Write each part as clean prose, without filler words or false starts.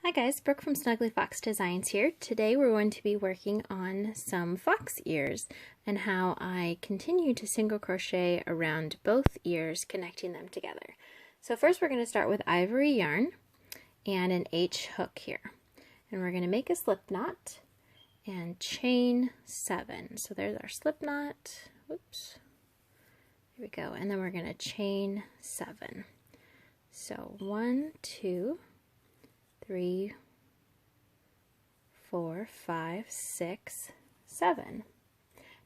Hi guys, Brooke from Snuggly Fox Designs here. Today we're going to be working on some fox ears and how I continue to single crochet around both ears, connecting them together. So first we're going to start with ivory yarn and an H hook here. And we're going to make a slip knot and chain 7. So there's our slip knot. Whoops. Here we go. And then we're going to chain 7. So 1, 2, 3, 4, 5, 6, 7.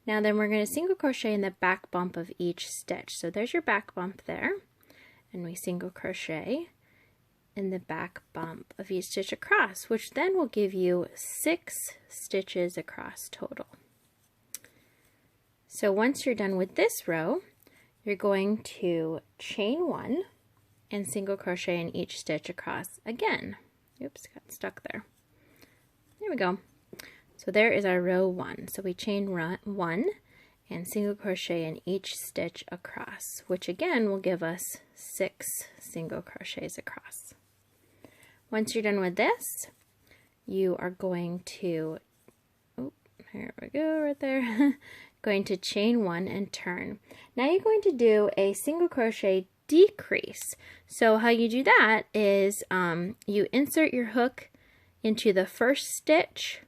Now then we're going to single crochet in the back bump of each stitch. So there's your back bump there, and we single crochet in the back bump of each stitch across, which then will give you 6 stitches across total. So once you're done with this row, you're going to chain 1 and single crochet in each stitch across again. Oops, got stuck there. There we go. So there is our row 1. So we chain 1 and single crochet in each stitch across, which again will give us 6 single crochets across. Once you're done with this, you are going to, oh, here we go, right there, going to chain 1 and turn. Now you're going to do a single crochet decrease. So how you do that is you insert your hook into the first stitch,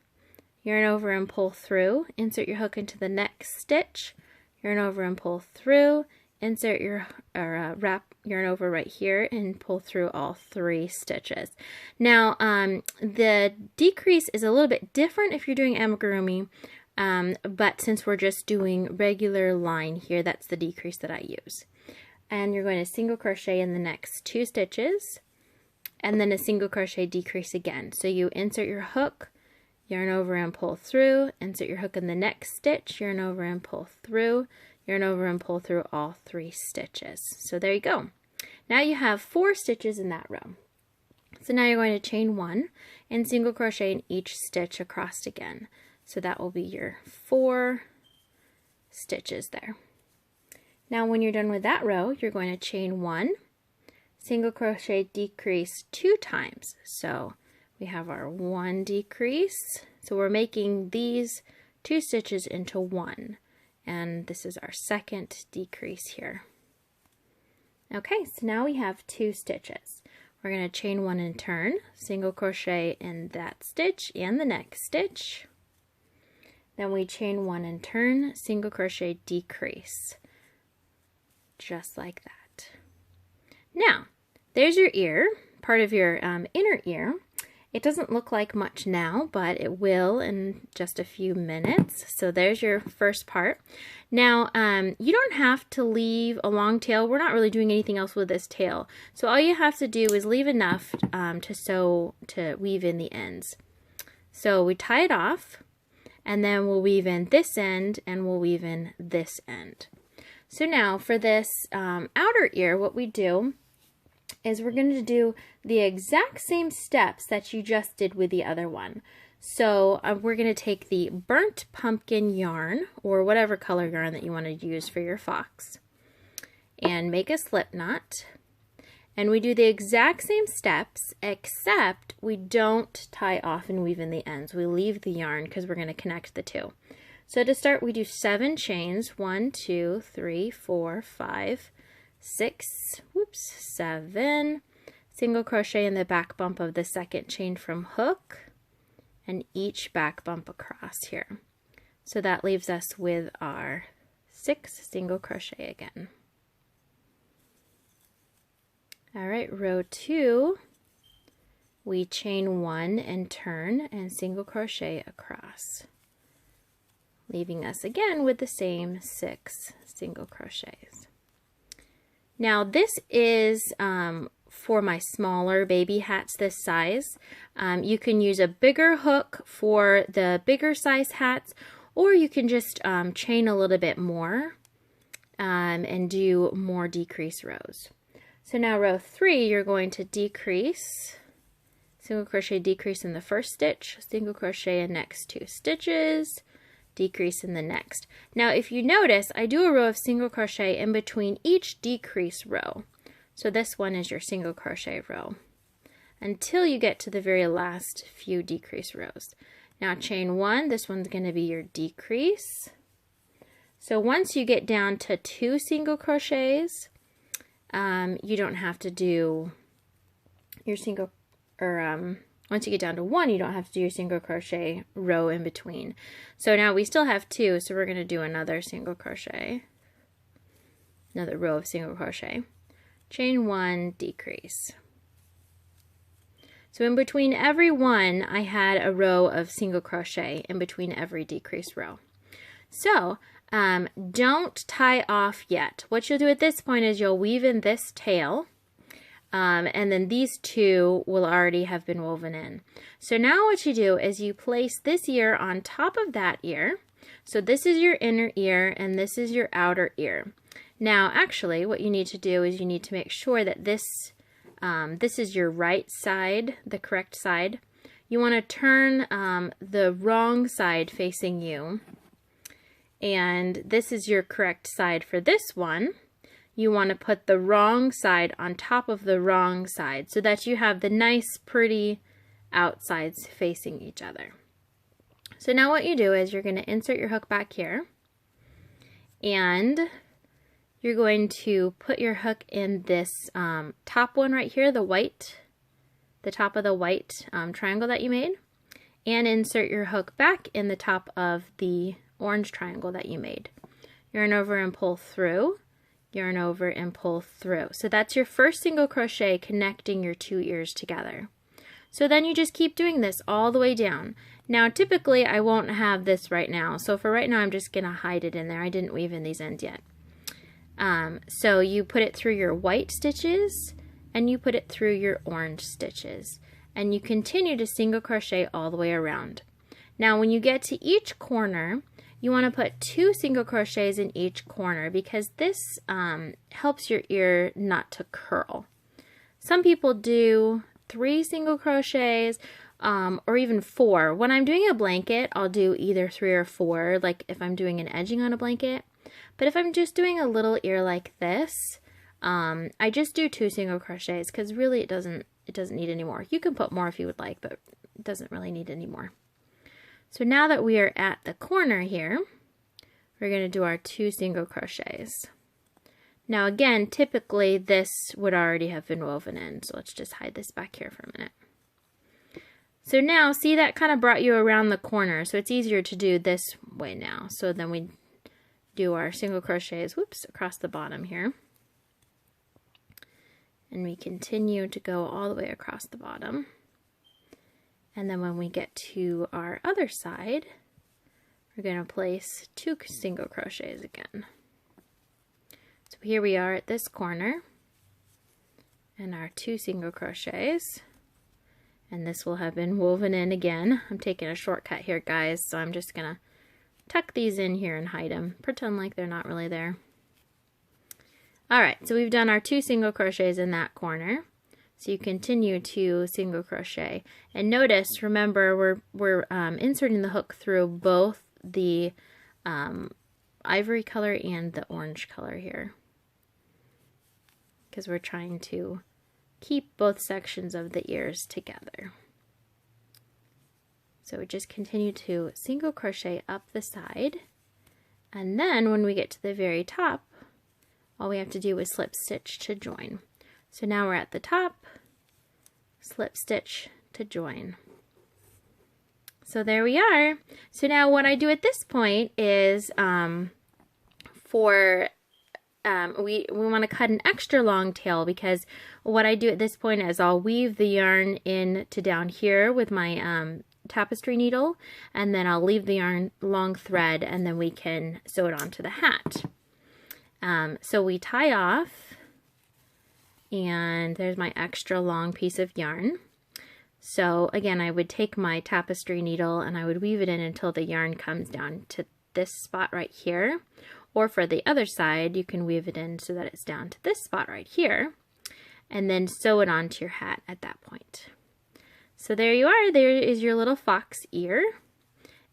yarn over and pull through, insert your hook into the next stitch, yarn over and pull through, insert your wrap yarn over right here and pull through all 3 stitches. Now the decrease is a little bit different if you're doing amigurumi, but since we're just doing regular line here, that's the decrease that I use. And you're going to single crochet in the next 2 stitches and then a single crochet decrease again. So you insert your hook, yarn over and pull through, insert your hook in the next stitch, yarn over and pull through, yarn over and pull through all 3 stitches. So there you go. Now you have 4 stitches in that row. So now you're going to chain 1 and single crochet in each stitch across again. So that will be your 4 stitches there. Now when you're done with that row, you're going to chain 1, single crochet decrease 2 times. So we have our 1 decrease. So we're making these 2 stitches into 1. And this is our second decrease here. Okay, so now we have 2 stitches. We're going to chain 1 and turn, single crochet in that stitch and the next stitch. Then we chain 1 and turn, single crochet decrease. Just like that. Now, there's your ear, part of your inner ear. It doesn't look like much now, but it will in just a few minutes. So there's your first part. Now, you don't have to leave a long tail. We're not really doing anything else with this tail. So all you have to do is leave enough to weave in the ends. So we tie it off, and then we'll weave in this end, and we'll weave in this end. So now for this outer ear, what we do is we're going to do the exact same steps that you just did with the other one. So we're going to take the burnt pumpkin yarn, or whatever color yarn that you want to use for your fox, and make a slip knot. And we do the exact same steps, except we don't tie off and weave in the ends. We leave the yarn because we're going to connect the 2. So to start, we do 7 chains, 1, 2, 3, 4, 5, 6, 7, single crochet in the back bump of the second chain from hook, and each back bump across here. So that leaves us with our 6 single crochet again. All right, row 2, we chain 1 and turn and single crochet across, leaving us again with the same 6 single crochets. Now this is for my smaller baby hats this size. You can use a bigger hook for the bigger size hats, or you can just chain a little bit more and do more decrease rows. So now row 3, you're going to decrease, single crochet decrease in the first stitch, single crochet in next 2 stitches, decrease in the next. Now if you notice, I do a row of single crochet in between each decrease row. So this one is your single crochet row. until you get to the very last few decrease rows. Now chain 1, this one's going to be your decrease. So once you get down to 2 single crochets, you don't have to do your single, or once you get down to 1, you don't have to do your single crochet row in between. So now we still have 2, so we're going to do another single crochet, another row of single crochet. Chain 1, decrease. So in between every one, I had a row of single crochet in between every decrease row. So don't tie off yet. What you'll do at this point is you'll weave in this tail, and then these 2 will already have been woven in. So now what you do is you place this ear on top of that ear. So this is your inner ear and this is your outer ear. Now actually what you need to do is you need to make sure that this is your right side, the correct side. You want to turn the wrong side facing you. And this is your correct side for this one. You want to put the wrong side on top of the wrong side so that you have the nice, pretty outsides facing each other. So now what you do is you're going to insert your hook back here, and you're going to put your hook in this top one right here, the top of the white triangle that you made, and insert your hook back in the top of the orange triangle that you made. Yarn over and pull through, yarn over and pull through. So that's your first single crochet connecting your 2 ears together. So then you just keep doing this all the way down. Now typically I won't have this right now, so for right now I'm just gonna hide it in there. I didn't weave in these ends yet. So you put it through your white stitches and you put it through your orange stitches, and you continue to single crochet all the way around. Now when you get to each corner, you want to put 2 single crochets in each corner because this helps your ear not to curl. Some people do 3 single crochets or even 4. When I'm doing a blanket, I'll do either 3 or 4, like if I'm doing an edging on a blanket. But if I'm just doing a little ear like this, I just do 2 single crochets because really it doesn't need any more. You can put more if you would like, but it doesn't really need any more. So now that we are at the corner here, we're going to do our 2 single crochets. Now again, typically this would already have been woven in, so let's just hide this back here for a minute. So now, see, that kind of brought you around the corner, so it's easier to do this way now. So then we do our single crochets, whoops, across the bottom here. And we continue to go all the way across the bottom. And then when we get to our other side, we're going to place 2 single crochets again. So here we are at this corner, and our 2 single crochets, and this will have been woven in again. I'm taking a shortcut here, guys, so I'm just going to tuck these in here and hide them. Pretend like they're not really there. Alright, so we've done our 2 single crochets in that corner. So you continue to single crochet, and notice, remember, we're inserting the hook through both the ivory color and the orange color here, because we're trying to keep both sections of the ears together. So we just continue to single crochet up the side, and then when we get to the very top, all we have to do is slip stitch to join. So now we're at the top, slip stitch to join. So there we are. So now what I do at this point is we want to cut an extra long tail, because what I do at this point is I'll weave the yarn in to down here with my tapestry needle, and then I'll leave the yarn long thread, and then we can sew it onto the hat. So we tie off, and there's my extra long piece of yarn. So again, I would take my tapestry needle and I would weave it in until the yarn comes down to this spot right here. Or for the other side, you can weave it in so that it's down to this spot right here, and then sew it onto your hat at that point. So there you are, there is your little fox ear.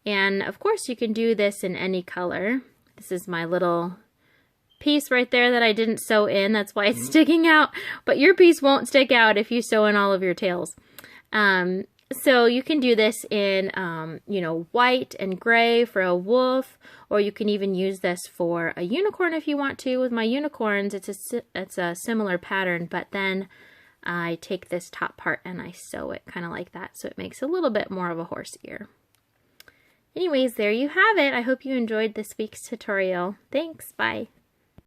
And of course you can do this in any color. This is my little piece right there that I didn't sew in. That's why it's sticking out. But your piece won't stick out if you sew in all of your tails. So you can do this in, you know, white and gray for a wolf, or you can even use this for a unicorn if you want to. With my unicorns, it's a similar pattern, but then I take this top part and I sew it kind of like that, so it makes a little bit more of a horse ear. Anyways, there you have it. I hope you enjoyed this week's tutorial. Thanks, bye.